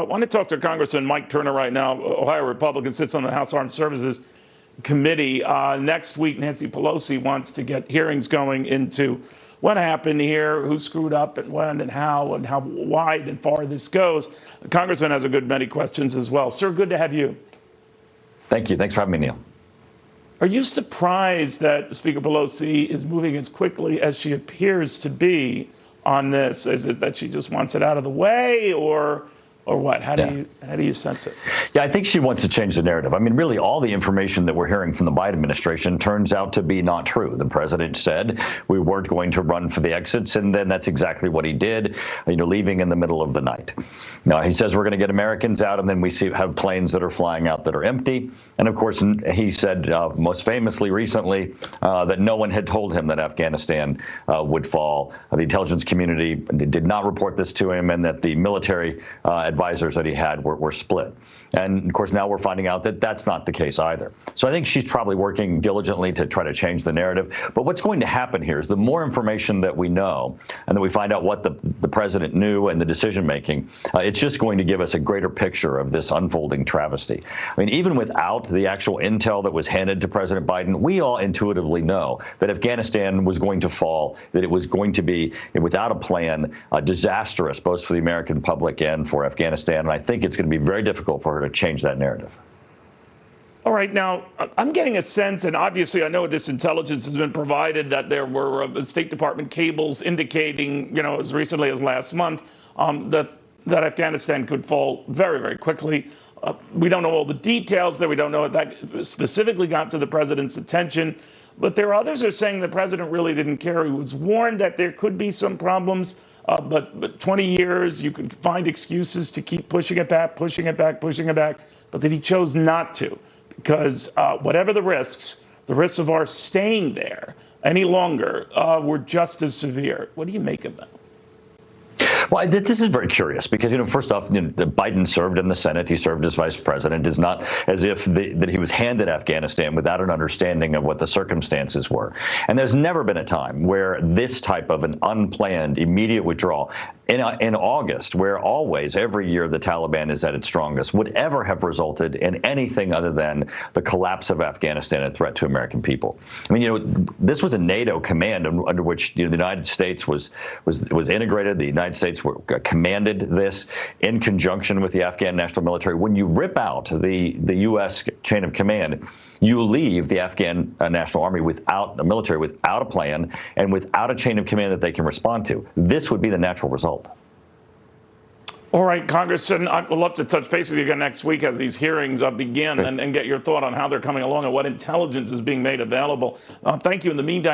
I want to talk to Congressman Mike Turner right now. Ohio Republican, sits on the House Armed Services Committee. Next week, Nancy Pelosi wants to get hearings going into what happened here, who screwed up and when and how wide and far this goes. The Congressman has a good many questions as well. Sir, good to have you. Thank you. Thanks for having me, Neil. Are you surprised that Speaker Pelosi is moving as quickly as she appears to be on this? Is it that she just wants it out of the way, or what? How do you sense it? Yeah, I think she wants to change the narrative. I mean, really, all the information that we're hearing from the Biden administration turns out to be not true. The president said we weren't going to run for the exits, and then that's exactly what he did, leaving in the middle of the night. Now, he says we're going to get Americans out, and then we have planes that are flying out that are empty. And of course, he said most famously recently that no one had told him that Afghanistan would fall. The intelligence community did not report this to him, and that the military advisors that he had were split. And of course, now we're finding out that that's not the case either. So I think she's probably working diligently to try to change the narrative. But what's going to happen here is the more information that we know, and that we find out what the president knew and the decision making, it's just going to give us a greater picture of this unfolding travesty. I mean, even without the actual intel that was handed to President Biden, we all intuitively know that Afghanistan was going to fall, that it was going to be, without a plan, disastrous, both for the American public and for Afghanistan. And I think it's going to be very difficult for her to change that narrative. All right. Now, I'm getting a sense, and obviously I know this intelligence has been provided, that there were State Department cables indicating, as recently as last month, that Afghanistan could fall very, very quickly. We don't know all the details there. We don't know if that specifically got to the president's attention. But there are others who are saying the president really didn't care. He was warned that there could be some problems. But 20 years, you could find excuses to keep pushing it back, but that he chose not to, because whatever the risks of our staying there any longer were just as severe. What do you make of that? Well, this is very curious because, first off, Biden served in the Senate. He served as vice president. It's not as if that he was handed Afghanistan without an understanding of what the circumstances were. And there's never been a time where this type of an unplanned, immediate withdrawal in August, where always, every year, the Taliban is at its strongest, would ever have resulted in anything other than the collapse of Afghanistan and a threat to American people. I mean, this was a NATO command under which the United States was integrated. The United States commanded this in conjunction with the Afghan National Military. When you rip out the U.S. chain of command, you leave the Afghan National Army without a military, without a plan, and without a chain of command that they can respond to. This would be the natural result. All right, Congressman, I'd love to touch base with you again next week as these hearings begin and get your thought on how they're coming along and what intelligence is being made available. Thank you. In the meantime,